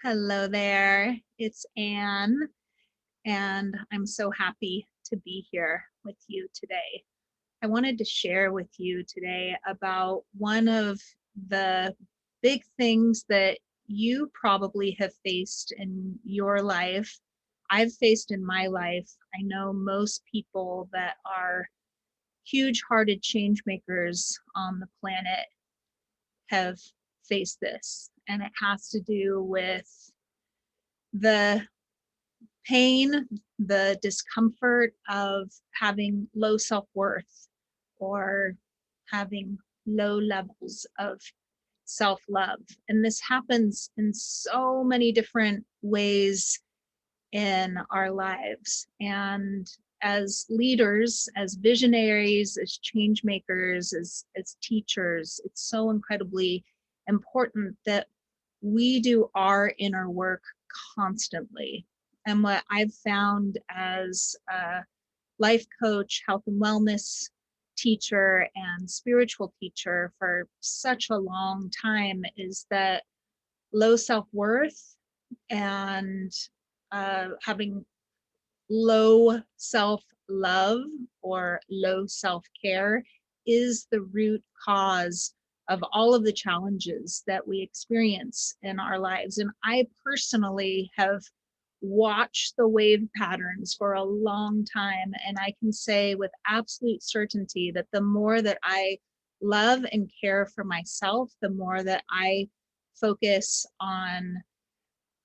Hello there, it's Anne, and I'm so happy to be here with you today. I wanted to share with you today about one of the big things that you probably have faced in your life. I've faced in my life. I know most people that are huge hearted change makers on the planet have faced this, and it has to do with the pain, the discomfort of having low self-worth or having low levels of self-love. And this happens in so many different ways in our lives. And as leaders, as visionaries, as change makers, as teachers, it's so incredibly important that we do our inner work constantly. And what I've found as a life coach, health and wellness teacher, and spiritual teacher for such a long time is that low self-worth and having low self-love or low self-care is the root cause of all of the challenges that we experience in our lives. And I personally have watched the wave patterns for a long time, and I can say with absolute certainty that the more that I love and care for myself, the more that I focus on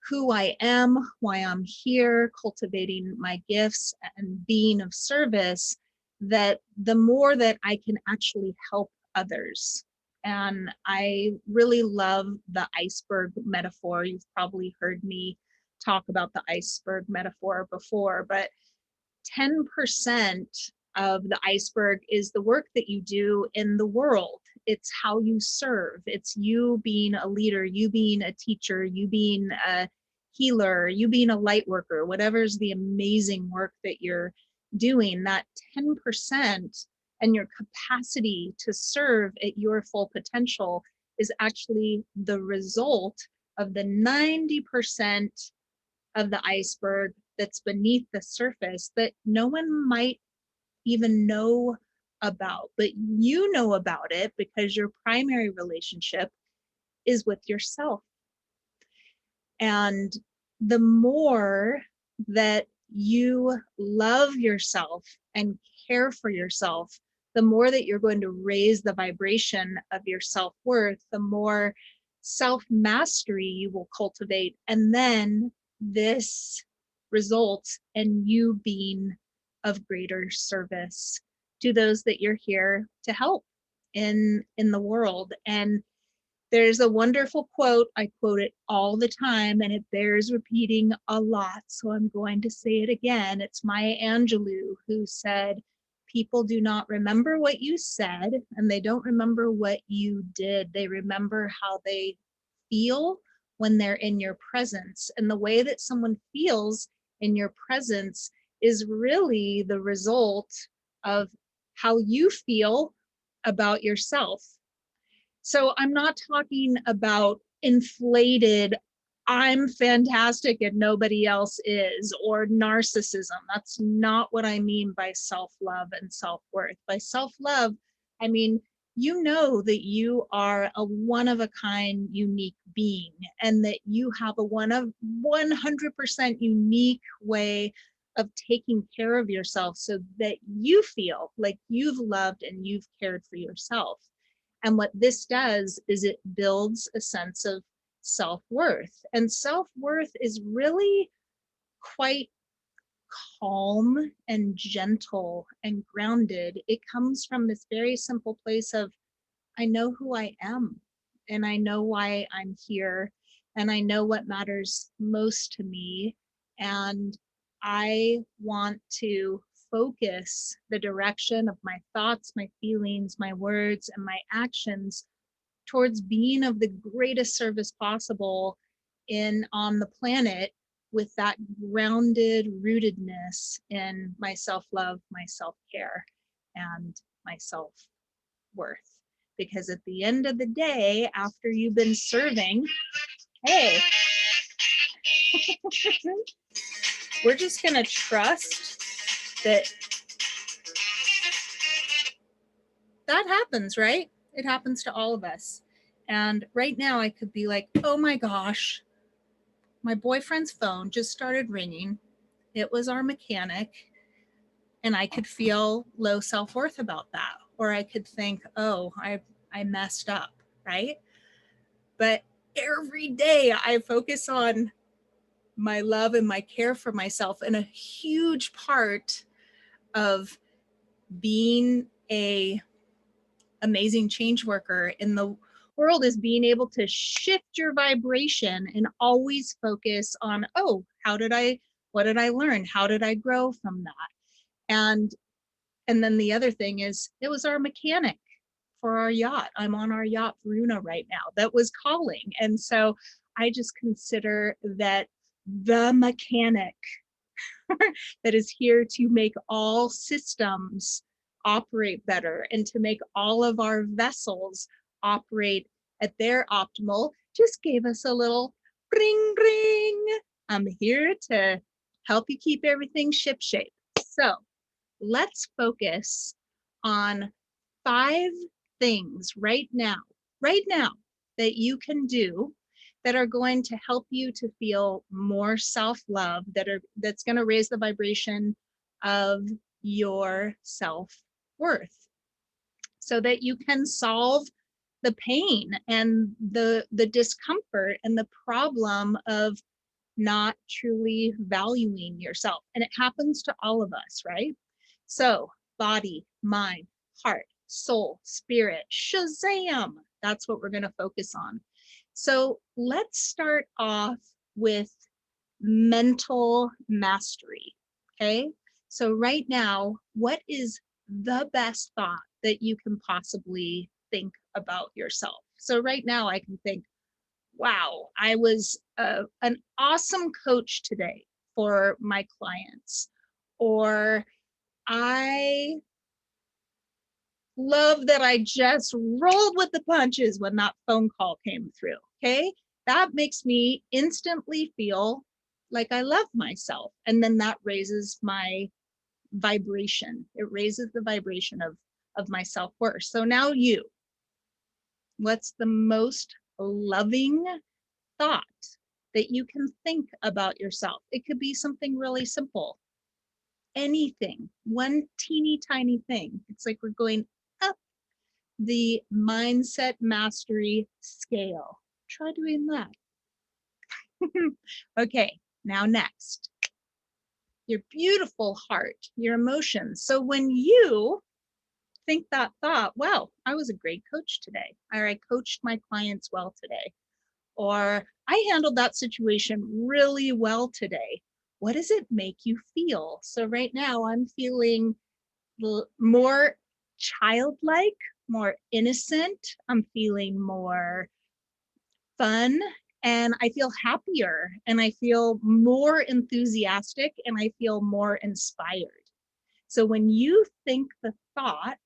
who I am, why I'm here, cultivating my gifts and being of service, that the more that I can actually help others. And I really love the iceberg metaphor. You've probably heard me talk about the iceberg metaphor before, but 10% of the iceberg is the work that you do in the world. It's how you serve. It's you being a leader, you being a teacher, you being a healer, you being a light worker, whatever's the amazing work that you're doing. That 10% and your capacity to serve at your full potential is actually the result of the 90% of the iceberg that's beneath the surface that no one might even know about, but you know about it because your primary relationship is with yourself. And the more that you love yourself and care for yourself, the more that you're going to raise the vibration of your self-worth, the more self-mastery you will cultivate. And then this results in you being of greater service to those that you're here to help in the world. And there's a wonderful quote. I quote it all the time and it bears repeating a lot, so I'm going to say it again. It's Maya Angelou who said, people do not remember what you said and they don't remember what you did. They remember how they feel when they're in your presence. And the way that someone feels in your presence is really the result of how you feel about yourself. So I'm not talking about inflated, I'm fantastic and nobody else is, or narcissism. That's not what I mean by self-love and self-worth. By self-love, I mean, you know that you are a one-of-a-kind unique being and that you have a 100% unique way of taking care of yourself so that you feel like you've loved and you've cared for yourself. And what this does is it builds a sense of self-worth. And self-worth is really quite calm and gentle and grounded. It comes from this very simple place of, I know who I am and I know why I'm here and I know what matters most to me. And I want to focus the direction of my thoughts, my feelings, my words, and my actions towards being of the greatest service possible in on the planet with that grounded rootedness in my self-love, my self-care, and my self-worth. Because at the end of the day, after you've been serving, hey, We're just going to trust that that happens, right? It happens to all of us. And right now I could be like, oh my gosh, my boyfriend's phone just started ringing. It was our mechanic. And I could feel low self-worth about that. Or I could think, oh, I messed up, right? But every day I focus on my love and my care for myself. And a huge part of being a amazing change worker in the world is being able to shift your vibration and always focus on, oh, what did I learn? How did I grow from that? And then the other thing is, it was our mechanic for our yacht. I'm on our yacht Bruna right now that was calling. And so I just consider that the mechanic that is here to make all systems operate better and to make all of our vessels operate at their optimal just gave us a little ring ring. I'm here to help you keep everything shipshape. So let's focus on 5 things right now that you can do that are going to help you to feel more self-love, that's going to raise the vibration of your self-worth so that you can solve the pain and the discomfort and the problem of not truly valuing yourself. And it happens to all of us, right? So body, mind, heart, soul, spirit, shazam. That's what we're going to focus on. So let's start off with mental mastery. Okay. So right now, what is the best thought that you can possibly think about yourself? So right now I can think, wow, I was an awesome coach today for my clients. Or I love that I just rolled with the punches when that phone call came through. Okay. That makes me instantly feel like I love myself. And then that raises my vibration. It raises the vibration of my self-worth. So now what's the most loving thought that you can think about yourself? It could be something really simple. Anything, one teeny tiny thing. It's like we're going up the mindset mastery scale. Try doing that. Okay, now next, your beautiful heart, your emotions. So when you think that thought, wow, I was a great coach today, or I coached my clients well today, or I handled that situation really well today. What does it make you feel? So right now I'm feeling more childlike, more innocent. I'm feeling more fun, and I feel happier, and I feel more enthusiastic, and I feel more inspired. So when you think the thought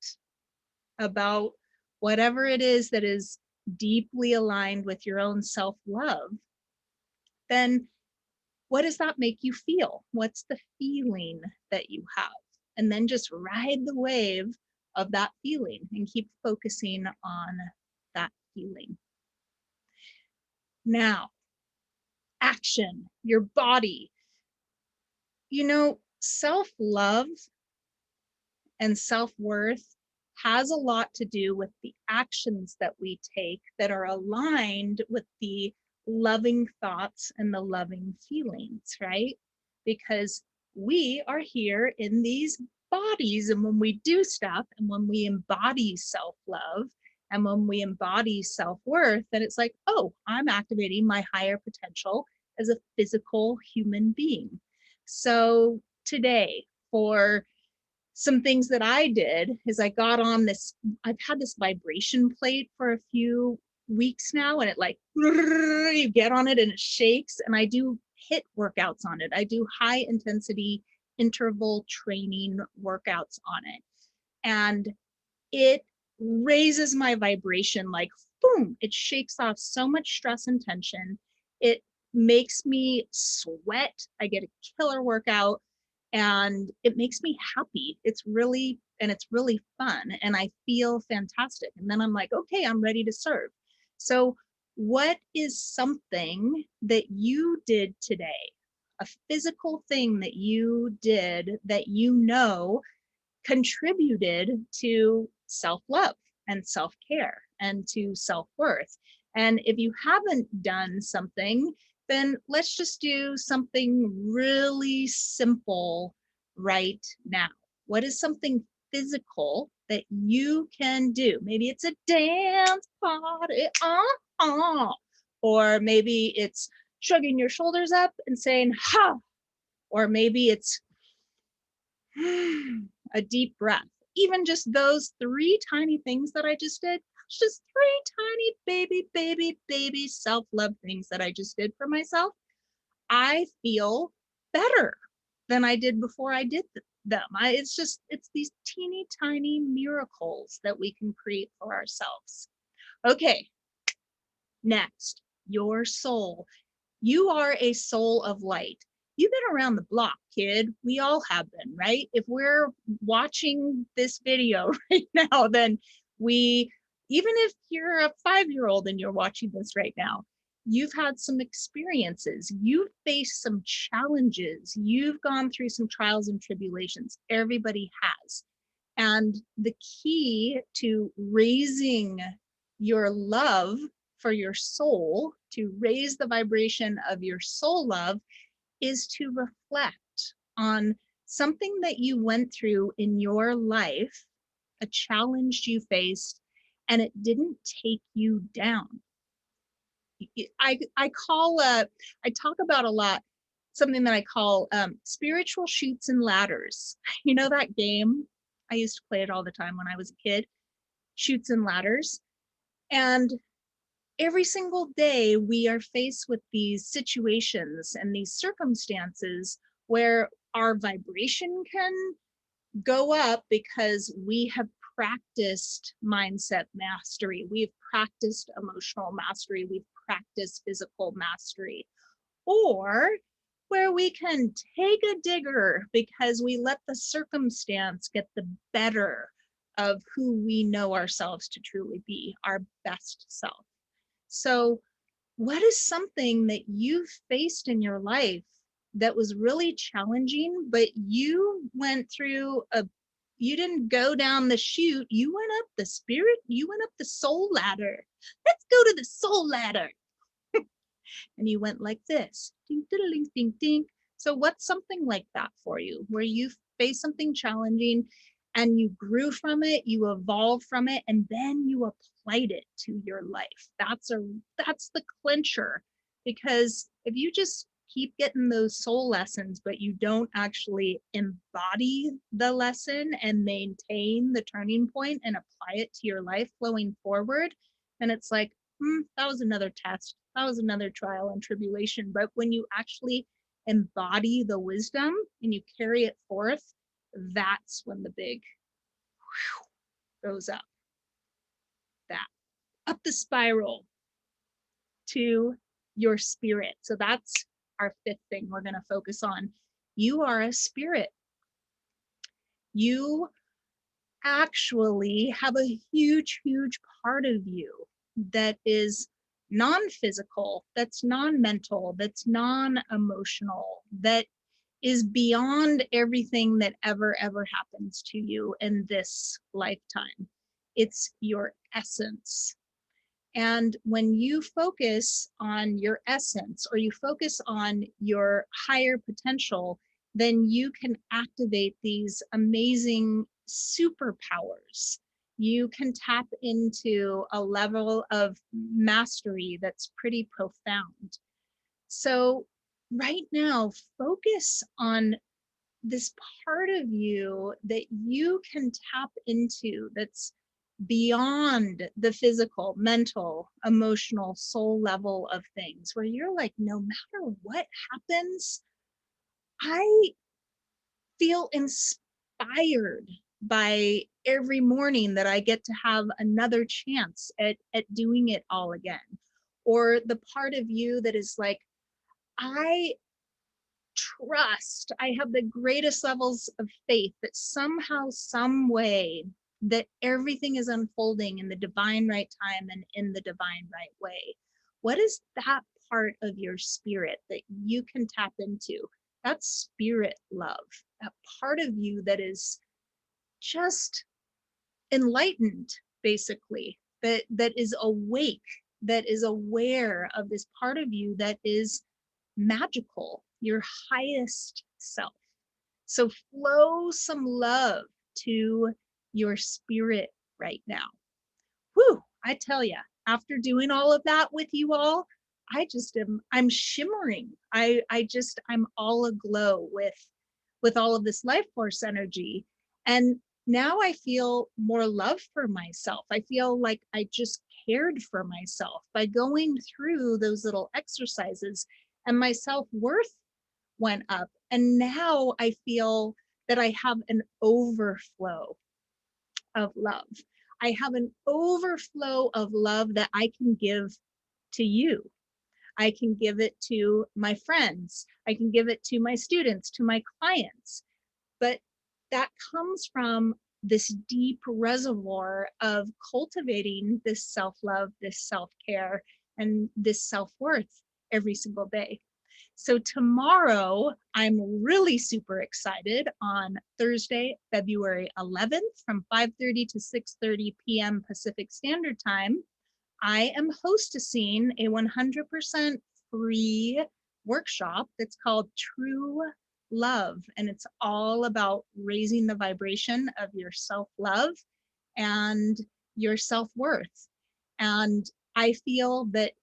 about whatever it is that is deeply aligned with your own self-love, then what does that make you feel? What's the feeling that you have? And then just ride the wave of that feeling and keep focusing on that feeling. Now, action, your body. Self-love and self-worth has a lot to do with the actions that we take that are aligned with the loving thoughts and the loving feelings, right? Because we are here in these bodies, and when we do stuff and when we embody self-love and when we embody self-worth, then it's like, oh, I'm activating my higher potential as a physical human being. So today, for some things that I did is I got on I've had this vibration plate for a few weeks now, and it like, you get on it and it shakes, and I do HIIT workouts on it. I do high intensity interval training workouts on it. And it raises my vibration like boom, it shakes off so much stress and tension. It makes me sweat. I get a killer workout and it makes me happy. It's really fun and I feel fantastic. And then I'm like, okay, I'm ready to serve. So what is something that you did today? A physical thing that you did that you know contributed to self-love and self-care and to self-worth. And if you haven't done something, then let's just do something really simple right now. What is something physical that you can do? Maybe it's a dance party, or maybe it's shrugging your shoulders up and saying, ha, or maybe it's a deep breath. Even just those three tiny things that I just did, just three tiny baby self-love things that I just did for myself, I feel better than I did before I did them. It's these teeny tiny miracles that we can create for ourselves. Okay, next, your soul. You are a soul of light. You've been around the block, kid. We all have been, right? If we're watching this video right now, then even if you're a 5-year-old and you're watching this right now, you've had some experiences. You've faced some challenges. You've gone through some trials and tribulations. Everybody has. And the key to raising your love for your soul, to raise the vibration of your soul love, is to reflect on something that you went through in your life, a challenge you faced, and it didn't take you down. I talk about a lot something that I call spiritual chutes and ladders. You know that game? I used to play it all the time when I was a kid, chutes and ladders. And every single day we are faced with these situations and these circumstances where our vibration can go up because we have practiced mindset mastery, we've practiced emotional mastery, we've practiced physical mastery, or where we can take a digger because we let the circumstance get the better of who we know ourselves to truly be, our best self. So, what is something that you've faced in your life that was really challenging, but you didn't go down the chute, you went up the spirit, you went up the soul ladder. Let's go to the soul ladder. And you went like this, ding, ding, ding, ding. So what's something like that for you, where you faced something challenging and you grew from it, you evolved from it, and then you applied it to your life? That's the clincher, because if you just keep getting those soul lessons, but you don't actually embody the lesson and maintain the turning point and apply it to your life flowing forward, then it's like, that was another test. That was another trial and tribulation. But when you actually embody the wisdom and you carry it forth, that's when the big goes up. That up the spiral to your spirit. So that's our fifth thing we're going to focus on. You are a spirit. You actually have a huge part of you that is non-physical, that's non-mental, that's non-emotional, that is beyond everything that ever happens to you in this lifetime. It's your essence. And when you focus on your essence, or you focus on your higher potential, then you can activate these amazing superpowers. You can tap into a level of mastery that's pretty profound. So right now, focus on this part of you that you can tap into, that's beyond the physical, mental, emotional, soul level of things, where you're like, no matter what happens, I feel inspired by every morning that I get to have another chance at doing it all again. Or the part of you that is like, I trust, I have the greatest levels of faith that somehow, some way, that everything is unfolding in the divine right time and in the divine right way. What is that part of your spirit that you can tap into? That's spirit love, that part of you that is just enlightened, basically, that is awake, that is aware of this part of you that is magical, your highest self. So flow some love to your spirit right now. Whew, I tell you, after doing all of that with you all, I'm shimmering. I'm all aglow with all of this life force energy. And now I feel more love for myself. I feel like I just cared for myself by going through those little exercises, and my self-worth went up. And now I feel that I have an overflow of love. I have an overflow of love that I can give to you. I can give it to my friends. I can give it to my students, to my clients. But that comes from this deep reservoir of cultivating this self-love, this self-care, and this self-worth every single day. So tomorrow, I'm really super excited. On Thursday, February 11th, from 5:30 to 6:30 p.m. Pacific Standard Time, I am hosting a 100% free workshop that's called True Love, and it's all about raising the vibration of your self-love and your self-worth. And I feel that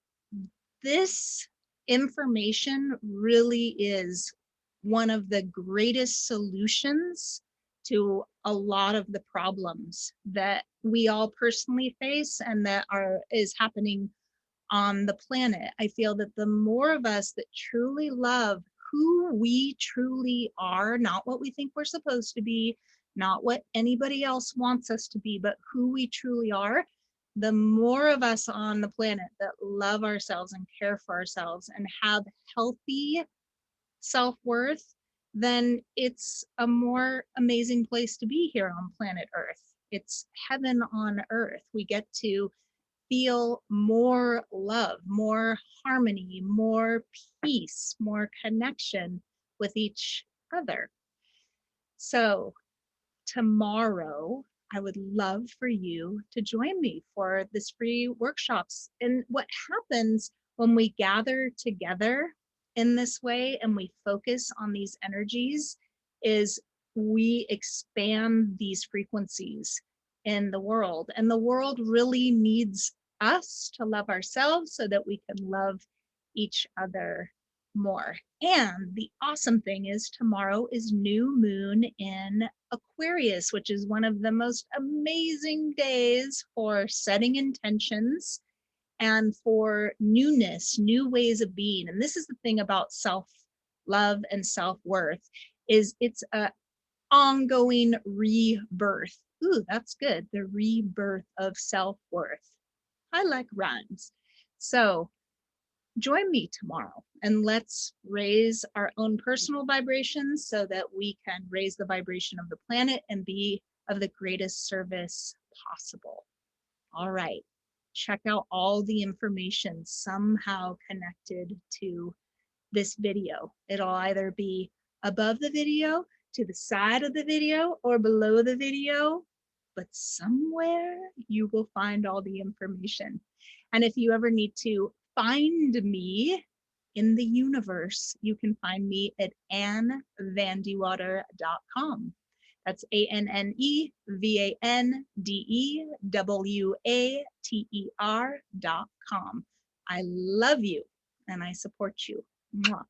this information really is one of the greatest solutions to a lot of the problems that we all personally face and that is happening on the planet. I feel that the more of us that truly love who we truly are, not what we think we're supposed to be, not what anybody else wants us to be, but who we truly are, the more of us on the planet that love ourselves and care for ourselves and have healthy self-worth, then it's a more amazing place to be here on planet Earth. It's heaven on earth. We get to feel more love, more harmony, more peace, more connection with each other. So tomorrow, I would love for you to join me for this free workshops. And what happens when we gather together in this way and we focus on these energies is we expand these frequencies in the world. And the world really needs us to love ourselves so that we can love each other more. And the awesome thing is tomorrow is new moon in Aquarius, which is one of the most amazing days for setting intentions and for newness, new ways of being. And this is the thing about self-love and self-worth, is it's a ongoing rebirth. Ooh, that's good. The rebirth of self-worth. I like rhymes. So join me tomorrow and let's raise our own personal vibrations so that we can raise the vibration of the planet and be of the greatest service possible. All right, check out all the information somehow connected to this video. It'll either be above the video, to the side of the video, or below the video, but somewhere you will find all the information. And if you ever need to find me in the universe, you can find me at annevandewater.com. That's ANNEVANDEWATER.com. I love you and I support you. Mwah.